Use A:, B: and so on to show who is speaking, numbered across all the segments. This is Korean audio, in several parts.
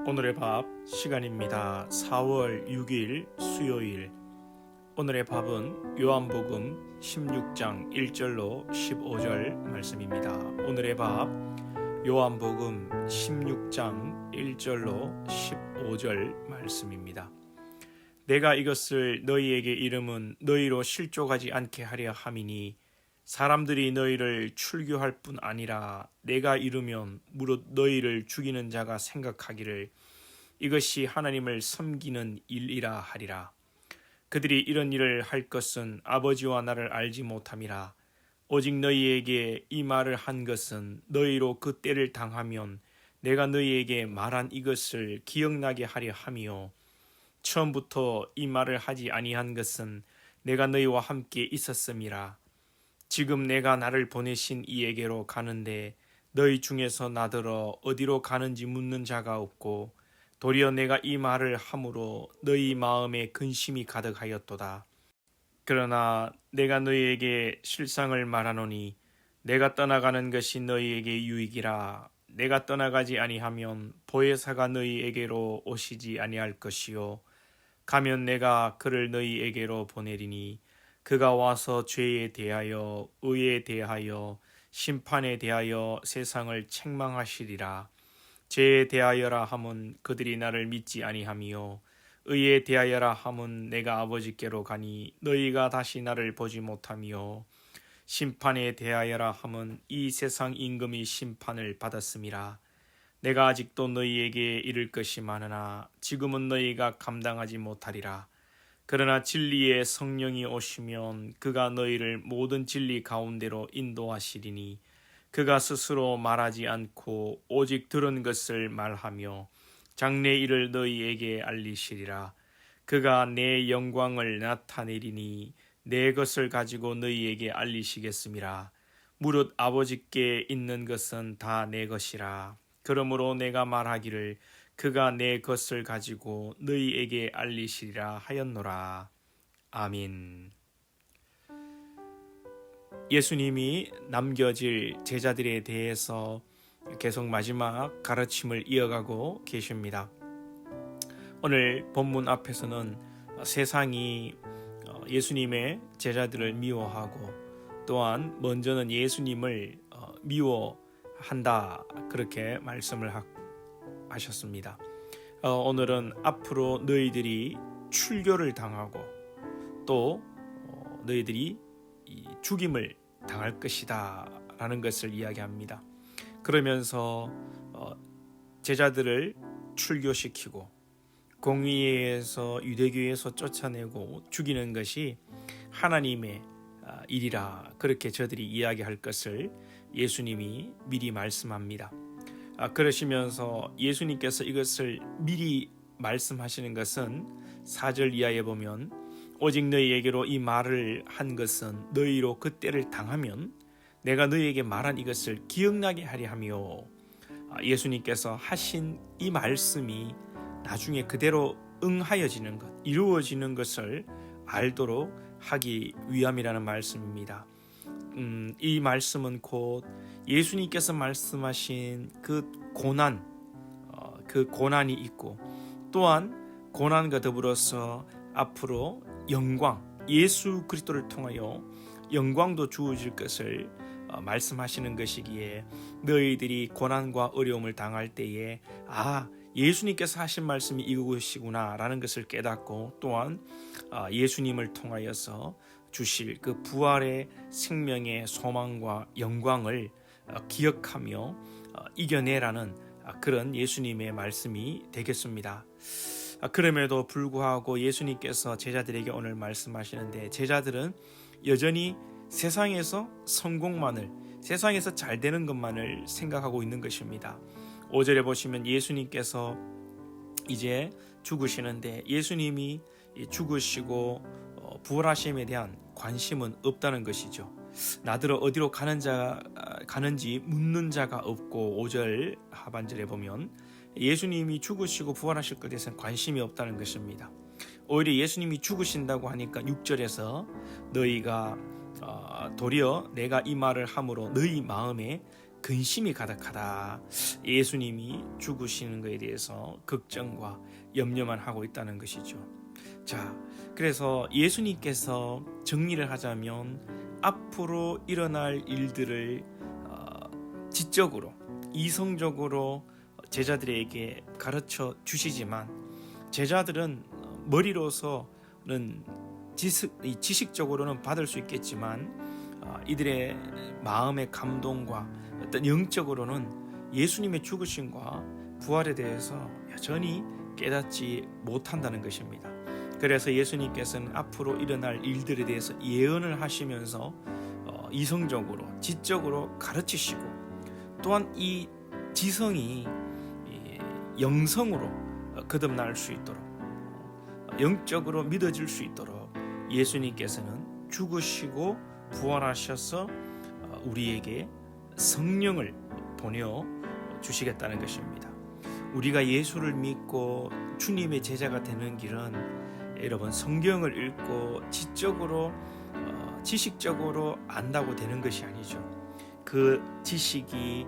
A: 오늘의 밥 시간입니다. 4월 6일 수요일. 오늘의 밥은 요한복음 16장 1절로 15절 말씀입니다. 오늘의 밥 요한복음 16장 1절로 15절 말씀입니다. 내가 이것을 너희에게 이름은 너희로 실족하지 않게 하려 함이니 사람들이 너희를 출교할 뿐 아니라 내가 이르면 무릇 너희를 죽이는 자가 생각하기를 이것이 하나님을 섬기는 일이라 하리라. 그들이 이런 일을 할 것은 아버지와 나를 알지 못함이라. 오직 너희에게 이 말을 한 것은 너희로 그 때를 당하면 내가 너희에게 말한 이것을 기억나게 하려 함이요 처음부터 이 말을 하지 아니한 것은 내가 너희와 함께 있었음이라. 지금 내가 나를 보내신 이에게로 가는데 너희 중에서 나더러 어디로 가는지 묻는 자가 없고 도리어 내가 이 말을 함으로 너희 마음에 근심이 가득하였도다. 그러나 내가 너희에게 실상을 말하노니 내가 떠나가는 것이 너희에게 유익이라. 내가 떠나가지 아니하면 보혜사가 너희에게로 오시지 아니할 것이요 가면 내가 그를 너희에게로 보내리니 그가 와서 죄에 대하여 의에 대하여 심판에 대하여 세상을 책망하시리라. 죄에 대하여라 함은 그들이 나를 믿지 아니함이요 의에 대하여라 함은 내가 아버지께로 가니 너희가 다시 나를 보지 못함이요 심판에 대하여라 함은 이 세상 임금이 심판을 받았음이라. 내가 아직도 너희에게 이를 것이 많으나 지금은 너희가 감당하지 못하리라. 그러나 진리의 성령이 오시면 그가 너희를 모든 진리 가운데로 인도하시리니 그가 스스로 말하지 않고 오직 들은 것을 말하며 장래 일을 너희에게 알리시리라. 그가 내 영광을 나타내리니 내 것을 가지고 너희에게 알리시겠음이라. 무릇 아버지께 있는 것은 다 내 것이라. 그러므로 내가 말하기를 그가 내 것을 가지고 너희에게 알리시리라 하였노라. 아멘. 예수님이 남겨질 제자들에 대해서 계속 마지막 가르침을 이어가고 계십니다. 오늘 본문 앞에서는 세상이 예수님의 제자들을 미워하고 또한 먼저는 예수님을 미워한다 그렇게 말씀을 하셨습니다. 오늘은 앞으로 너희들이 출교를 당하고 또 너희들이 죽임을 당할 것이다 라는 것을 이야기합니다. 그러면서 제자들을 출교시키고 공의회에서 유대교에서 쫓아내고 죽이는 것이 하나님의 일이라 그렇게 저들이 이야기할 것을 예수님이 미리 말씀합니다. 그러시면서 예수님께서 이것을 미리 말씀하시는 것은 4절 이하에 보면 오직 너희에게로 이 말을 한 것은 너희로 그 때를 당하면 내가 너희에게 말한 이것을 기억나게 하려 하며 예수님께서 하신 이 말씀이 나중에 그대로 응하여지는 것, 이루어지는 것을 알도록 하기 위함이라는 말씀입니다. 이 말씀은 곧 예수님께서 말씀하신 그 고난, 그 고난이 있고 또한 고난과 더불어서 앞으로 영광, 예수 그리스도를 통하여 영광도 주어질 것을 말씀하시는 것이기에 너희들이 고난과 어려움을 당할 때에 예수님께서 하신 말씀이 이것이구나 라는 것을 깨닫고 또한 예수님을 통하여서 주실 그 부활의 생명의 소망과 영광을 기억하며 이겨내라는 그런 예수님의 말씀이 되겠습니다. 그럼에도 불구하고 예수님께서 제자들에게 오늘 말씀하시는데 제자들은 여전히 세상에서 성공만을, 세상에서 잘 되는 것만을 생각하고 있는 것입니다. 5절에 보시면 예수님께서 이제 죽으시는데 예수님이 죽으시고 부활하심에 대한 관심은 없다는 것이죠. 나더러 어디로 가는지 묻는 자가 없고 5절 하반절에 보면 예수님이 죽으시고 부활하실 것에 대해서는 관심이 없다는 것입니다. 오히려 예수님이 죽으신다고 하니까 6절에서 너희가 도리어 내가 이 말을 함으로 너희 마음에 근심이 가득하다. 예수님이 죽으시는 것에 대해서 걱정과 염려만 하고 있다는 것이죠. 자, 그래서 예수님께서 정리를 하자면 앞으로 일어날 일들을 지적으로, 이성적으로 제자들에게 가르쳐 주시지만 제자들은 머리로서는 지식적으로는 받을 수 있겠지만 이들의 마음의 감동과 어떤 영적으로는 예수님의 죽으심과 부활에 대해서 여전히 깨닫지 못한다는 것입니다. 그래서 예수님께서는 앞으로 일어날 일들에 대해서 예언을 하시면서 이성적으로, 지적으로 가르치시고, 또한 이 지성이 영성으로 거듭날 수 있도록, 영적으로 믿어질 수 있도록 예수님께서는 죽으시고 부활하셔서 우리에게 성령을 보내 주시겠다는 것입니다. 우리가 예수를 믿고 주님의 제자가 되는 길은 여러분 성경을 읽고 지적으로 지식적으로 안다고 되는 것이 아니죠. 그 지식이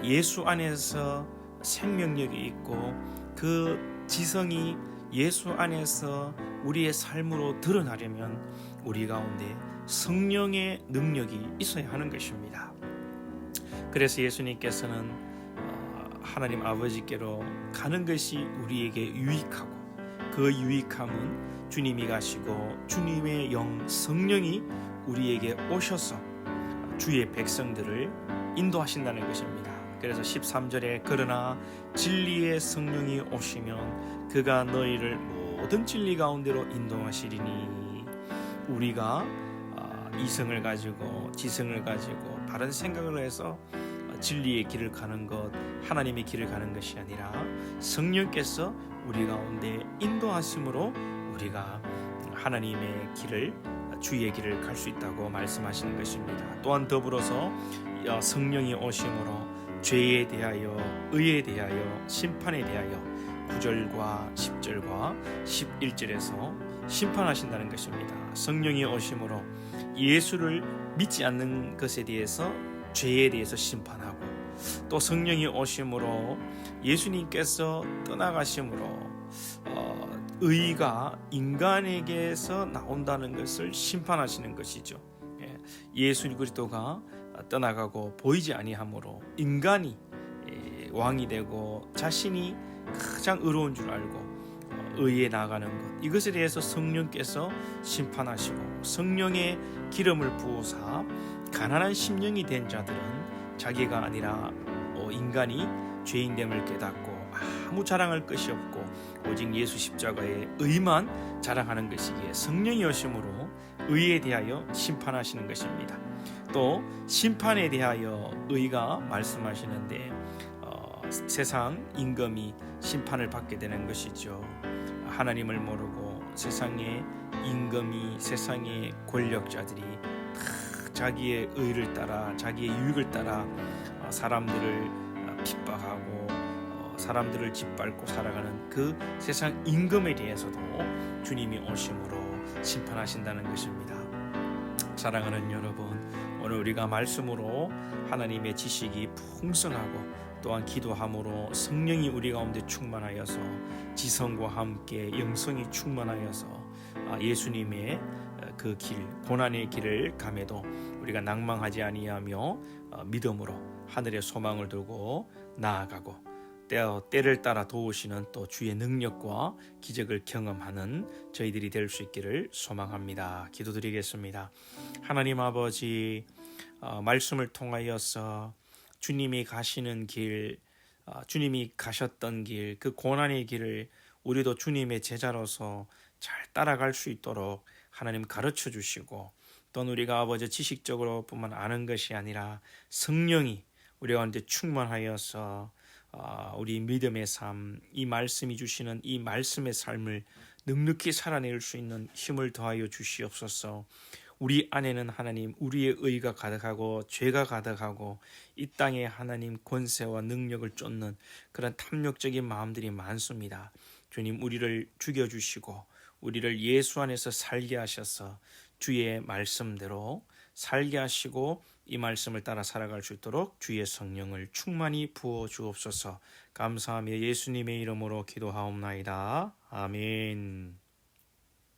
A: 예수 안에서 생명력이 있고 그 지성이 예수 안에서 우리의 삶으로 드러나려면 우리 가운데 성령의 능력이 있어야 하는 것입니다. 그래서 예수님께서는 하나님 아버지께로 가는 것이 우리에게 유익하고, 그 유익함은 주님이 가시고 주님의 영 성령이 우리에게 오셔서 주의 백성들을 인도하신다는 것입니다. 그래서 13절에 그러나 진리의 성령이 오시면 그가 너희를 모든 진리 가운데로 인도하시리니, 우리가 이성을 가지고 지성을 가지고 바른 생각을 해서 진리의 길을 가는 것, 하나님의 길을 가는 것이 아니라 성령께서 우리 가운데 인도하심으로 우리가 하나님의 길을, 주의 길을 갈 수 있다고 말씀하시는 것입니다. 또한 더불어서 성령이 오심으로 죄에 대하여, 의에 대하여, 심판에 대하여 9절과 10절과 11절에서 심판하신다는 것입니다. 성령이 오심으로 예수를 믿지 않는 것에 대해서, 죄에 대해서 심판하고, 또 성령이 오심으로 예수님께서 떠나가심으로 의가 인간에게서 나온다는 것을 심판하시는 것이죠. 예수 그리스도가 떠나가고 보이지 아니하므로 인간이 왕이 되고 자신이 가장 의로운 줄 알고 의에 나아가는 것, 이것에 대해서 성령께서 심판하시고, 성령의 기름을 부으사 가난한 심령이 된 자들은 자기가 아니라 인간이 죄인됨을 깨닫고 아무 자랑할 것이 없고 오직 예수 십자가의 의만 자랑하는 것이기에 성령이 오심으로 의에 대하여 심판하시는 것입니다. 또 심판에 대하여 의가 말씀하시는데 세상 임금이 심판을 받게 되는 것이죠. 하나님을 모르고 세상의 임금이, 세상의 권력자들이 자기의 의를 따라, 자기의 유익을 따라 사람들을 핍박하고 사람들을 짓밟고 살아가는 그 세상 임금에 대해서도 주님이 오심으로 심판하신다는 것입니다. 사랑하는 여러분, 오늘 우리가 말씀으로 하나님의 지식이 풍성하고 또한 기도함으로 성령이 우리 가운데 충만하여서 지성과 함께 영성이 충만하여서 예수님의 그 길, 고난의 길을 감에도 우리가 낭망하지 아니하며 믿음으로 하늘의 소망을 두고 나아가고 때를 따라 도우시는 또 주의 능력과 기적을 경험하는 저희들이 될 수 있기를 소망합니다. 기도드리겠습니다. 하나님 아버지, 말씀을 통하여서 주님이 가시는 길, 주님이 가셨던 길, 그 고난의 길을 우리도 주님의 제자로서 잘 따라갈 수 있도록 하나님 가르쳐 주시고, 또는 우리가 아버지 지식적으로 뿐만 아는 것이 아니라 성령이 우리 가운데 충만하여서 우리 믿음의 삶, 이 말씀이 주시는 이 말씀의 삶을 넉넉히 살아낼 수 있는 힘을 더하여 주시옵소서. 우리 안에는 하나님, 우리의 의가 가득하고 죄가 가득하고 이 땅에 하나님 권세와 능력을 쫓는 그런 탐욕적인 마음들이 많습니다. 주님, 우리를 죽여주시고 우리를 예수 안에서 살게 하셔서 주의 말씀대로 살게 하시고 이 말씀을 따라 살아갈 수 있도록 주의 성령을 충만히 부어 주옵소서. 감사하며 예수님의 이름으로 기도하옵나이다. 아멘.